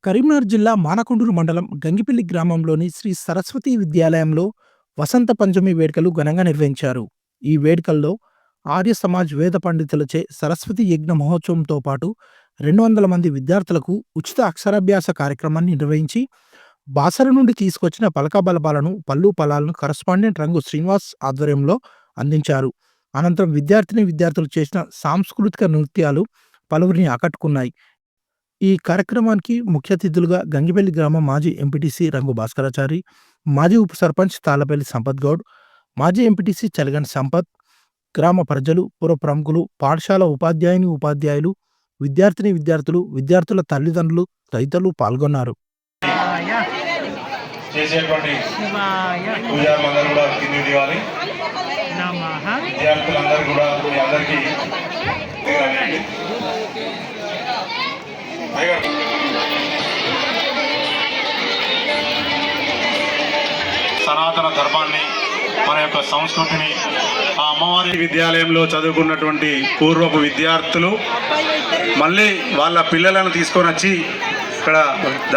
కరీంనగర్ జిల్లా మానకొండూరు మండలం గంగిపల్లి గ్రామంలోని శ్రీ సరస్వతి విద్యాలయంలో వసంత పంచమి వేడుకలు ఘనంగా నిర్వహించారు. ఈ వేడుకల్లో ఆర్య సమాజ్ వేద పండితులచే సరస్వతి యజ్ఞ మహోత్సవంతో పాటు 200 మంది విద్యార్థులకు ఉచిత అక్షరాభ్యాస కార్యక్రమాన్ని నిర్వహించి బాసర నుండి తీసుకొచ్చిన పలకబలపాలను పళ్ళు ఫలాలను కరస్పాండెంట్ రంగు శ్రీనివాస్ ఆధ్వర్యంలో అందించారు. అనంతరం విద్యార్థులు చేసిన సాంస్కృతిక నృత్యాలు పలువురిని ఆకట్టుకున్నాయి. ఈ కార్యక్రమానికి ముఖ్య అతిథులుగా గంగిపల్లి గ్రామం మాజీ ఎంపీటీసీ రంగు భాస్కరాచారి, మాజీ ఉప సర్పంచ్ తాళ్లపల్లి సంపత్ గౌడ్, మాజీ ఎంపీటీసీ చలగంటి సంపత్, గ్రామ ప్రజలు, పుర ప్రముఖులు, పాఠశాల ఉపాధ్యాయులు, విద్యార్థులు, విద్యార్థుల తల్లిదండ్రులు తదితరులు పాల్గొన్నారు. చేసేటువంటి పూజా మందరూ కూడా కింది దివాలి. విద్యార్థులందరూ కూడా మీ అందరికీ సనాతన ధర్మాన్ని, మన యొక్క సంస్కృతిని ఆ అమ్మవారి విద్యాలయంలో చదువుకున్నటువంటి పూర్వపు విద్యార్థులు మళ్ళీ వాళ్ళ పిల్లలను తీసుకొని వచ్చి ఇక్కడ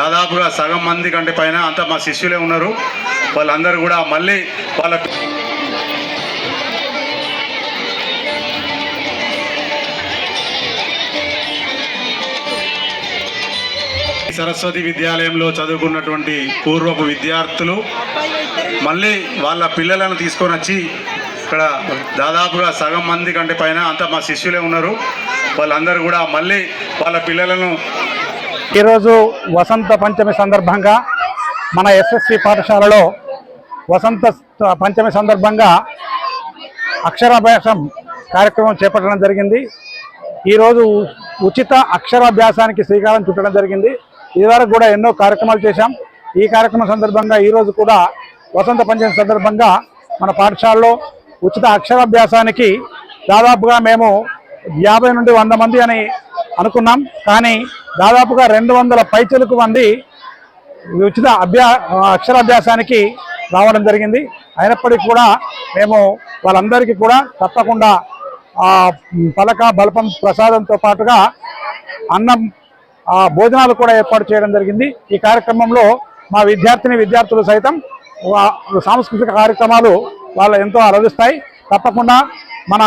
దాదాపుగా సగం మంది కంటే పైన అంతా మా శిష్యులే ఉన్నారు. వాళ్ళందరూ కూడా మళ్ళీ వాళ్ళ సరస్వతి విద్యాలయంలో చదువుకున్నటువంటి పూర్వపు విద్యార్థులు మళ్ళీ వాళ్ళ పిల్లలను తీసుకొని వచ్చి ఇక్కడ దాదాపుగా సగం మంది కంటే పైన అంతా మా శిష్యులే ఉన్నారు. వాళ్ళందరూ కూడా మళ్ళీ వాళ్ళ పిల్లలను ఈరోజు వసంత పంచమి సందర్భంగా మన ఎస్ఎస్సి పాఠశాలలో వసంత పంచమి సందర్భంగా అక్షరాభ్యాసం కార్యక్రమం చేపట్టడం జరిగింది. ఈరోజు ఉచిత అక్షరాభ్యాసానికి శ్రీకారం చుట్టడం జరిగింది. ఇదివరకు కూడా ఎన్నో కార్యక్రమాలు చేశాం. ఈ కార్యక్రమం సందర్భంగా ఈరోజు కూడా వసంత పంచమి సందర్భంగా మన పాఠశాలలో ఉచిత అక్షరాభ్యాసానికి దాదాపుగా మేము 50 నుండి 100 మంది అని అనుకున్నాం. కానీ దాదాపుగా 200 పైచలకు మంది ఉచిత అక్షరాభ్యాసానికి రావడం జరిగింది. అయినప్పటికీ కూడా మేము వాళ్ళందరికీ కూడా తప్పకుండా పలక బలపం ప్రసాదంతో పాటుగా అన్నం భోజనాలు కూడా ఏర్పాటు చేయడం జరిగింది. ఈ కార్యక్రమంలో మా విద్యార్థులు సైతం సాంస్కృతిక కార్యక్రమాలు వాళ్ళు ఎంతో అలరిస్తాయి. తప్పకుండా మన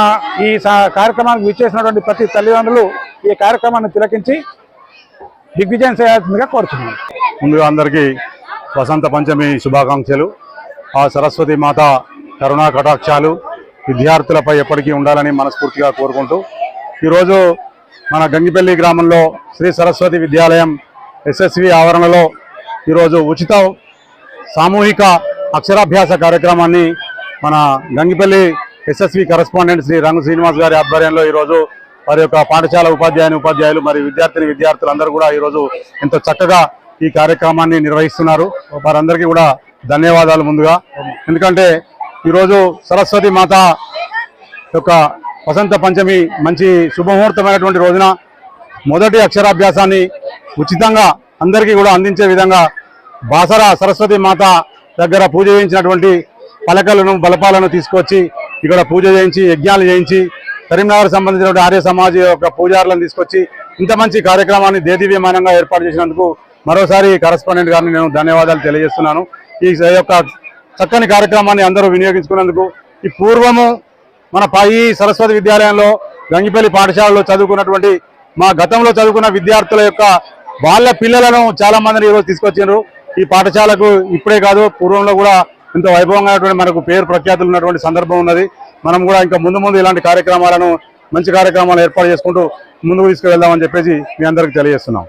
ఈ కార్యక్రమానికి విచ్చేసినటువంటి ప్రతి తల్లిదండ్రులు ఈ కార్యక్రమాన్ని తిలకించి దిగ్విజయం చేయాల్సిందిగా కోరుతున్నాను. ముందుగా అందరికీ వసంత పంచమి శుభాకాంక్షలు. ఆ సరస్వతి మాత కరుణా కటాక్షాలు విద్యార్థులపై ఎప్పటికీ ఉండాలని మనస్ఫూర్తిగా కోరుకుంటూ ఈరోజు మన గంగిపల్లి గ్రామంలో శ్రీ సరస్వతి విద్యాలయం ఎస్ఎస్వి ఆవరణలో ఈరోజు ఉచిత సామూహిక అక్షరాభ్యాస కార్యక్రమాన్ని మన గంగిపల్లి ఎస్ఎస్వి కరస్పాండెంట్ శ్రీ రంగు శ్రీనివాస్ గారి ఆధ్వర్యంలో ఈరోజు వారి యొక్క పాఠశాల ఉపాధ్యాయులు మరియు విద్యార్థులందరూ కూడా ఈరోజు ఎంతో చక్కగా ఈ కార్యక్రమాన్ని నిర్వహిస్తున్నారు. వారందరికీ కూడా ధన్యవాదాలు ముందుగా. ఎందుకంటే ఈరోజు సరస్వతి మాత యొక్క వసంత పంచమి మంచి శుభముహూర్తమైనటువంటి రోజున మొదటి అక్షరాభ్యాసాన్ని ఉచితంగా అందరికీ కూడా అందించే విధంగా బాసర సరస్వతి మాత దగ్గర పూజ చేయించినటువంటి పలకలను బలపాలను తీసుకొచ్చి ఇక్కడ పూజ చేయించి యజ్ఞాలు చేయించి కరీంనగర్ సంబంధించిన ఆర్య సమాజ్ యొక్క పూజారులను తీసుకొచ్చి ఇంత మంచి కార్యక్రమాన్ని దేదీవ్యమానంగా ఏర్పాటు చేసినందుకు మరోసారి కరస్పాండెంట్ గారిని నేను ధన్యవాదాలు తెలియజేస్తున్నాను. ఈ యొక్క చక్కని కార్యక్రమాన్ని అందరూ వినియోగించుకున్నందుకు. ఈ పూర్వము మన ఈ సరస్వతి విద్యాలయంలో గంగిపల్లి పాఠశాలలో చదువుకున్నటువంటి మా గతంలో చదువుకున్న విద్యార్థుల యొక్క వాళ్ళ పిల్లలను చాలా మందిని ఈరోజు తీసుకొచ్చారు. ఈ పాఠశాలకు ఇప్పుడే కాదు పూర్వంలో కూడా ఎంతో వైభవంగా మనకు పేరు ప్రఖ్యాతులు ఉన్నటువంటి సందర్భం ఉన్నది. మనం కూడా ఇంకా ముందు ఇలాంటి కార్యక్రమాలను మంచి కార్యక్రమాలు ఏర్పాటు చేసుకుంటూ ముందుకు తీసుకువెళ్దామని చెప్పేసి మీ అందరికీ తెలియజేస్తున్నాం.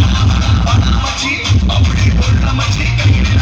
मची अपनी बोलना मची कहीं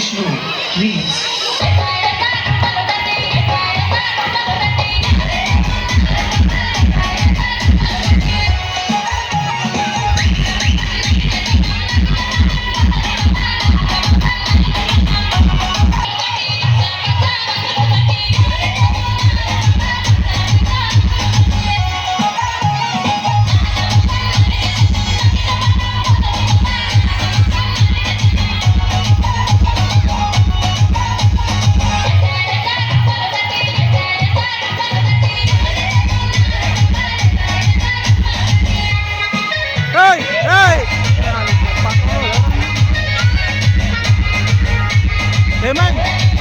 Vishnu reads. Amen.